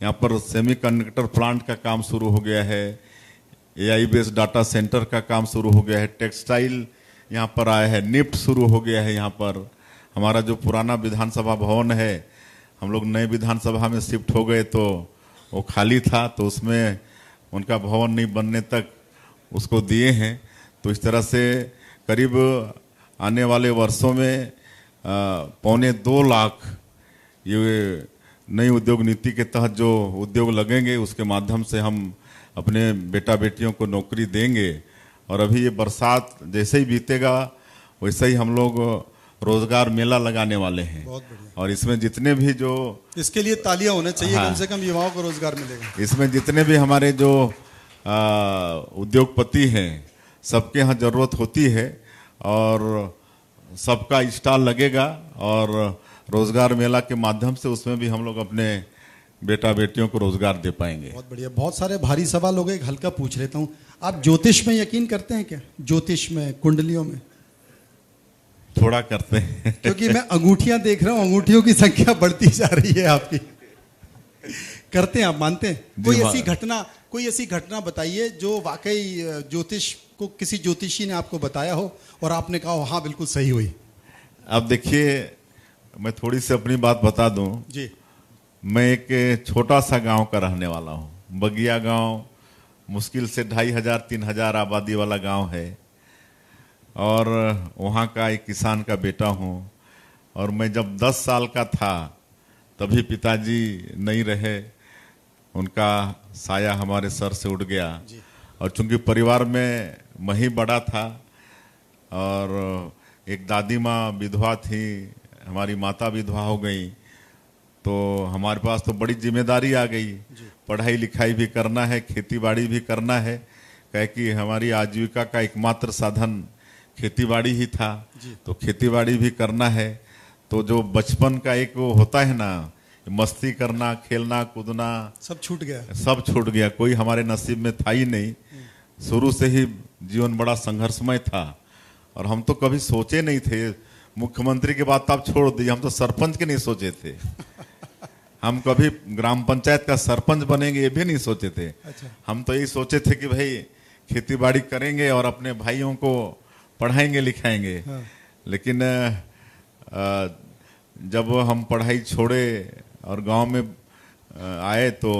S4: यहाँ पर सेमीकंडक्टर प्लांट का काम शुरू हो गया है, एआई बेस्ड डाटा सेंटर का काम शुरू हो गया है, टेक्सटाइल यहाँ पर आया है, निफ्ट शुरू हो गया है। यहाँ पर हमारा जो पुराना विधानसभा भवन है, हम लोग नए विधानसभा में शिफ्ट हो गए तो वो खाली था, तो उसमें उनका भवन नहीं बनने तक उसको दिए हैं। तो इस तरह से करीब आने वाले वर्षों में 2.25 लाख ये नई उद्योग नीति के तहत जो उद्योग लगेंगे उसके माध्यम से हम अपने बेटा बेटियों को नौकरी देंगे। और अभी ये बरसात जैसे ही बीतेगा वैसे ही हम लोग रोजगार मेला लगाने वाले हैं।
S2: बहुत बढ़िया।
S4: और इसमें जितने भी जो
S2: इसके लिए तालियां होना चाहिए।
S4: हाँ।
S2: कम से कम युवाओं को रोजगार मिलेगा।
S4: इसमें जितने भी हमारे जो उद्योगपति हैं सबके यहाँ जरूरत होती है और सबका स्टॉल लगेगा और रोजगार मेला के माध्यम से उसमें भी हम लोग अपने बेटा बेटियों को रोजगार दे पाएंगे।
S2: बहुत बढ़िया। बहुत सारे भारी सवाल हो गए, एक हल्का पूछ लेता हूँ। आप ज्योतिष में यकीन करते हैं क्या? ज्योतिष में, कुंडलियों में?
S4: थोड़ा करते हैं
S2: क्योंकि मैं अंगूठियां देख रहा हूँ, अंगूठियों की संख्या बढ़ती जा रही है आपकी। करते हैं आप, मानते हैं? कोई ऐसी घटना बताइए जो वाकई ज्योतिष को किसी ज्योतिषी ने आपको बताया हो और आपने कहा हाँ बिल्कुल सही हुई।
S4: अब देखिए, मैं थोड़ी सी अपनी बात बता दूं
S2: जी।
S4: मैं एक छोटा सा गांव का रहने वाला हूं। बगिया गांव मुश्किल से 2,500-3,000 आबादी वाला गांव है और वहां का एक किसान का बेटा हूं। और मैं जब 10 साल का था तभी पिताजी नहीं रहे, उनका साया हमारे सर से उड़ गया। और चूंकि परिवार में मैं ही बड़ा था और एक दादी माँ विधवा थी, हमारी माता विधवा हो गई, तो हमारे पास तो बड़ी जिम्मेदारी आ गई। पढ़ाई लिखाई भी करना है, खेती बाड़ी भी करना है, कहे कि हमारी आजीविका का एकमात्र साधन खेती बाड़ी ही था, तो खेती बाड़ी भी करना है। तो जो बचपन का एक वो होता है ना, मस्ती करना, खेलना कूदना,
S2: सब छूट गया।
S4: सब छूट गया, कोई हमारे नसीब में था ही नहीं। शुरू से ही जीवन बड़ा संघर्षमय था और हम तो कभी सोचे नहीं थे। मुख्यमंत्री की बात आप छोड़ दीजिए, हम तो सरपंच के नहीं सोचे थे। हम कभी ग्राम पंचायत का सरपंच बनेंगे ये भी नहीं सोचे थे। हम तो यही सोचे थे कि भाई खेती बाड़ी करेंगे और अपने भाइयों को पढ़ाएंगे लिखाएंगे। लेकिन जब हम पढ़ाई छोड़े और गांव में आए तो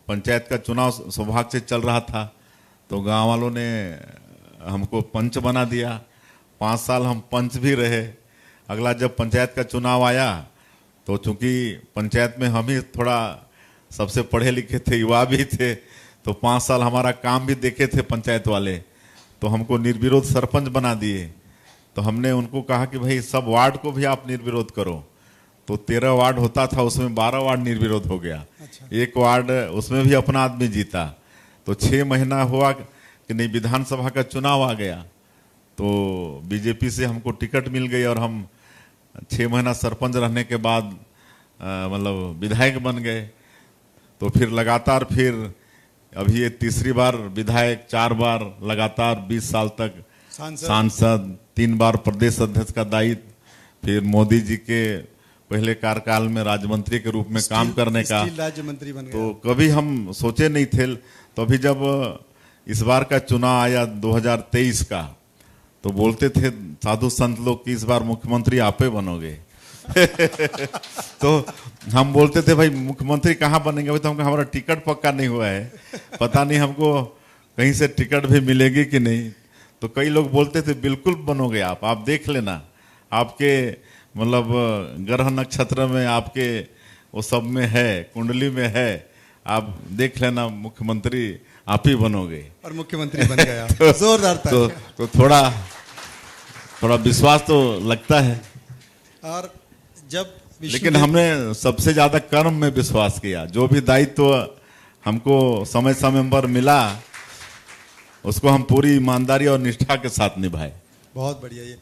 S4: पंचायत का चुनाव सौभाग्य से चल रहा था, तो गांव वालों ने हमको पंच बना दिया। 5 साल हम पंच भी रहे। अगला जब पंचायत का चुनाव आया तो चूंकि पंचायत में हम ही थोड़ा सबसे पढ़े लिखे थे, युवा भी थे, तो 5 साल हमारा काम भी देखे थे पंचायत वाले, तो हमको निर्विरोध सरपंच बना दिए। तो हमने उनको कहा कि भाई सब वार्ड को भी आप निर्विरोध करो। तो 13 वार्ड होता था, उसमें 12 वार्ड निर्विरोध हो गया। एक वार्ड उसमें भी अपना आदमी जीता। तो 6 महीना हुआ कि नहीं, विधानसभा का चुनाव आ गया तो बीजेपी से हमको टिकट मिल गई और हम 6 महीना सरपंच रहने के बाद मतलब विधायक बन गए। तो फिर लगातार फिर अभी ये तीसरी बार विधायक, 4 बार लगातार 20 साल तक सांसद, 3 बार प्रदेश अध्यक्ष का दायित्व, फिर मोदी जी के पहले कार्यकाल में राज्य मंत्री के रूप में काम करने का,
S2: राज्य मंत्री बन गए।
S4: तो कभी हम सोचे नहीं थे। तो अभी जब इस बार का चुनाव आया 2023 का, तो बोलते थे साधु संत लोग कि इस बार मुख्यमंत्री आप ही बनोगे। तो हम बोलते थे भाई मुख्यमंत्री कहाँ बनेंगे, अभी तो हमको हमारा टिकट पक्का नहीं हुआ है, पता नहीं हमको कहीं से टिकट भी मिलेगी कि नहीं। तो कई लोग बोलते थे बिल्कुल बनोगे आप देख लेना, आपके मतलब ग्रह नक्षत्र में, आपके वो सब में है, कुंडली में है, आप देख लेना मुख्यमंत्री आप ही बनोगे।
S2: और मुख्यमंत्री बन गया। जोरदार था।
S4: तो थोड़ा विश्वास तो लगता है।
S2: और जब
S4: लेकिन हमने सबसे ज्यादा कर्म में विश्वास किया। जो भी दायित्व हमको समय समय पर मिला उसको हम पूरी ईमानदारी और निष्ठा के साथ निभाए।
S2: बहुत बढ़िया। ये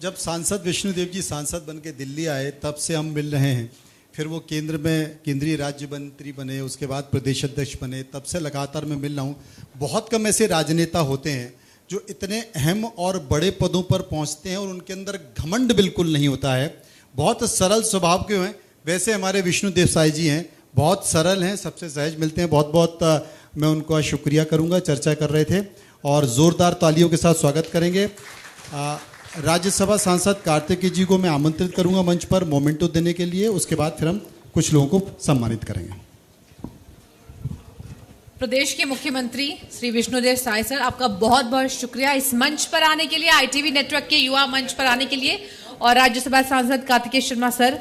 S2: जब सांसद विष्णुदेव जी सांसद बन के दिल्ली आए तब से हम मिल रहे हैं। फिर वो केंद्र में केंद्रीय राज्य मंत्री बने, उसके बाद प्रदेश अध्यक्ष बने, तब से लगातार मैं मिल रहा हूँ। बहुत कम ऐसे राजनेता होते हैं जो इतने अहम और बड़े पदों पर पहुँचते हैं और उनके अंदर घमंड बिल्कुल नहीं होता है। बहुत सरल स्वभाव के हैं। वैसे हमारे विष्णुदेव साई जी हैं, बहुत सरल हैं, सबसे सहज मिलते हैं। बहुत बहुत मैं उनका शुक्रिया करूंगा। चर्चा कर रहे थे और ज़ोरदार तालियों के साथ स्वागत करेंगे। राज्यसभा सांसद कार्तिकेय जी को मैं आमंत्रित करूंगा मंच पर मोमेंटो देने के लिए। उसके बाद फिर हम कुछ लोगों को सम्मानित करेंगे।
S1: प्रदेश के मुख्यमंत्री श्री विष्णुदेव साई सर, आपका बहुत बहुत शुक्रिया इस मंच पर आने के लिए, ITV नेटवर्क के युवा मंच पर आने के लिए। और राज्यसभा सांसद कार्तिकेय शर्मा सर,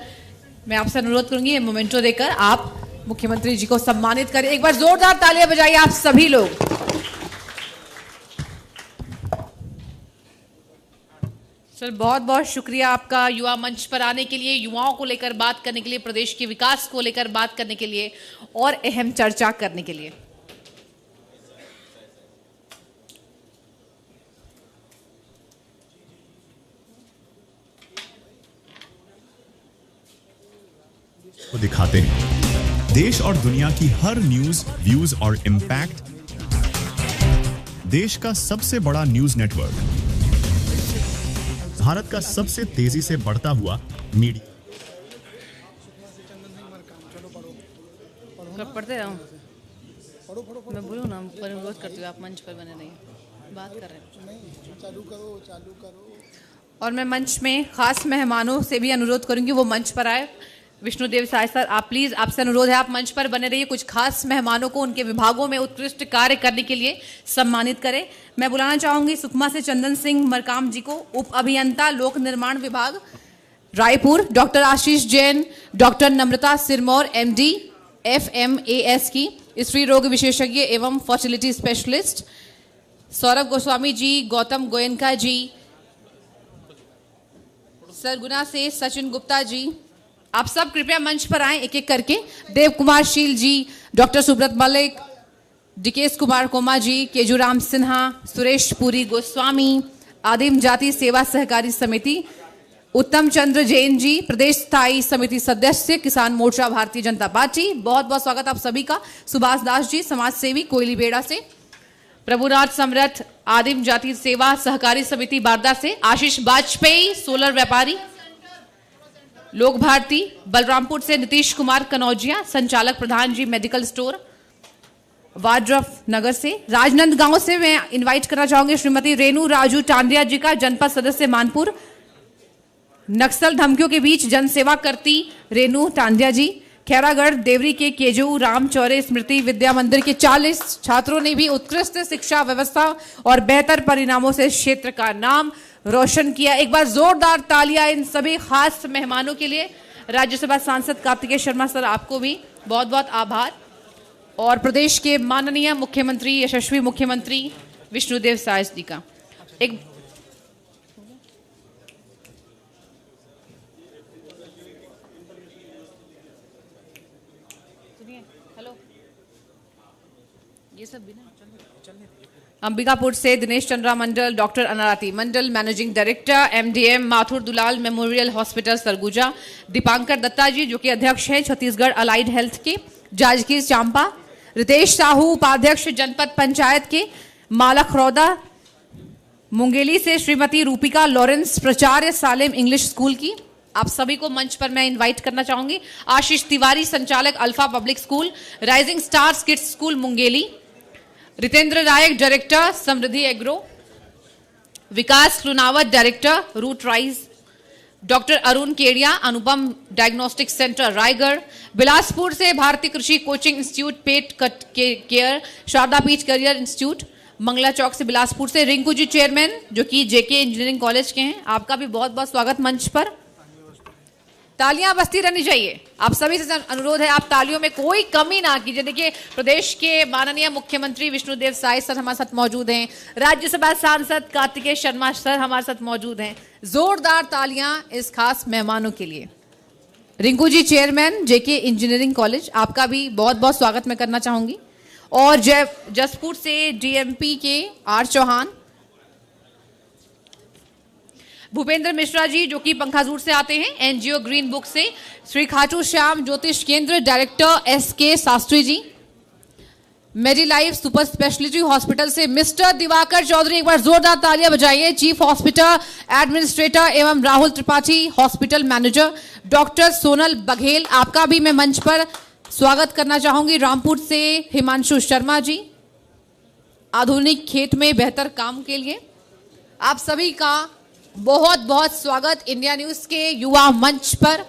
S1: मैं आपसे अनुरोध करूंगी ये मोमेंटो देकर आप मुख्यमंत्री जी को सम्मानित करें। एक बार जोरदार तालियां बजाइए आप सभी लोग। सर बहुत बहुत शुक्रिया आपका युवा मंच पर आने के लिए, युवाओं को लेकर बात करने के लिए, प्रदेश के विकास को लेकर बात करने के लिए और अहम चर्चा करने के लिए।
S3: को दिखाते हैं देश और दुनिया की हर न्यूज, व्यूज और इम्पैक्ट। देश का सबसे बड़ा न्यूज नेटवर्क, भारत का सबसे तेजी से बढ़ता हुआ मीडिया।
S1: पढ़ते रहो, मैं बोलूँ ना, अनुरोध करती हूँ आप मंच पर बने नहीं, बात कर रहे हैं। चालू करो। और मैं मंच में खास मेहमानों से भी अनुरोध करूंगी वो मंच पर आए। विष्णुदेव साई सर, आप प्लीज, आपसे अनुरोध है आप मंच पर बने रहिए। कुछ खास मेहमानों को उनके विभागों में उत्कृष्ट कार्य करने के लिए सम्मानित करें। मैं बुलाना चाहूंगी सुकमा से चंदन सिंह मरकाम जी को, उप अभियंता लोक निर्माण विभाग रायपुर, डॉक्टर आशीष जैन, डॉक्टर नम्रता सिरमौर MD FMAS की स्त्री रोग विशेषज्ञ एवं फर्टिलिटी स्पेशलिस्ट, सौरभ गोस्वामी जी, गौतम गोयनका जी, सरगुना से सचिन गुप्ता जी, आप सब कृपया मंच पर आएं एक एक करके। देव कुमार शील जी, डॉक्टर सुब्रत मलिक, डीकेएस कुमार कोमा जी, केजूराम सिन्हा, सुरेश पुरी गोस्वामी, आदिम जाति सेवा सहकारी समिति, उत्तम चंद्र जैन जी, प्रदेश स्थायी समिति सदस्य, किसान मोर्चा भारतीय जनता पार्टी। बहुत बहुत स्वागत आप सभी का। सुभाष दास जी, समाज सेवी कोयली बेड़ा से। प्रभुनाथ समरथ, आदिम जाति सेवा सहकारी समिति बारदा से। आशीष वाजपेयी, सोलर व्यापारी, लोक भारती बलरामपुर से। नीतीश कुमार कनौजिया, संचालक प्रधान जी, मेडिकल स्टोर वाड्रफ नगर से। राजनांदगांव से मैं इनवाइट करना चाहूंगी श्रीमती रेणु राजू टांडिया जी का, जनपद सदस्य मानपुर। नक्सल धमकियों के बीच जनसेवा करती रेणु टांडिया जी। खैरागढ़ देवरी के केजू राम चौरे स्मृति विद्या मंदिर के 40 छात्रों ने भी उत्कृष्ट शिक्षा व्यवस्था और बेहतर परिणामों से क्षेत्र का नाम रोशन किया। एक बार जोरदार तालियां इन सभी खास मेहमानों के लिए। राज्यसभा सांसद कार्तिकेय शर्मा सर, आपको भी बहुत बहुत आभार। और प्रदेश के माननीय मुख्यमंत्री, यशस्वी मुख्यमंत्री विष्णुदेव साय जी का एक ये सब भी ना अंबिकापुर से Dinesh Chandra Mandal, doctor Anarati Mandal, managing director MDM Mathur Dulal memorial hospital Surguja. Dipankar Datta ji जो कि अध्यक्ष हैं छत्तीसगढ़ अलाइड हेल्थ के। जाजगीर चांपा। रितेश साहू उपाध्यक्ष जनपद पंचायत के मालखरौदा। मुंगेली से श्रीमती रूपिका लॉरेंस, प्राचार्य सालेम इंग्लिश स्कूल की। आप सभी को मंच पर मैं इनवाइट करना चाहूंगी। आशीष तिवारी, संचालक alpha public school. Rising stars kids school Mungeli. Ritendra Rai, director Samriddhi agro. Vikas Lunawat, director root rise. Doctor Arun Kedia, Anupam diagnostic centre Raigarh. Bilaspur से भारतीय कृषि कोचिंग इंस्टीट्यूट पेट कट केयर, शारदा पीठ करियर इंस्टीट्यूट। मंगला चौक से बिलासपुर से रिंकू जी चेयरमैन जो कि जेके इंजीनियरिंग कॉलेज के हैं, आपका भी बहुत बहुत स्वागत मंच पर। तालियां बजती रहनी चाहिए। आप सभी से अनुरोध है, आप तालियों में कोई कमी ना कीजिए। देखिए, प्रदेश के माननीय मुख्यमंत्री विष्णुदेव साय सर हमारे साथ मौजूद हैं। राज्यसभा सांसद कार्तिकेय शर्मा सर हमारे साथ मौजूद हैं। जोरदार तालियां इस खास मेहमानों के लिए। रिंकू जी चेयरमैन जेके इंजीनियरिंग कॉलेज, आपका भी बहुत बहुत स्वागत मैं करना चाहूंगी। और जसपुर से डीएमपी के आर चौहान। भूपेंद्र मिश्रा जी जो कि पंखाजूर से आते हैं, एनजीओ ग्रीन बुक से। श्री खाटू श्याम ज्योतिष केंद्र director SK Shastri ji. मेडीलाइफ super speciality hospital से मिस्टर दिवाकर चौधरी, एक बार जोरदार तालियां बजाइए। चीफ हॉस्पिटल एडमिनिस्ट्रेटर एवं Rahul Tripathi, hospital manager. Doctor Sonal Baghel, आपका भी मैं मंच पर स्वागत करना चाहूंगी। रामपुर से हिमांशु शर्मा जी, आधुनिक खेत में बेहतर काम के लिए। आप सभी का बहुत बहुत स्वागत इंडिया न्यूज के युवा मंच पर।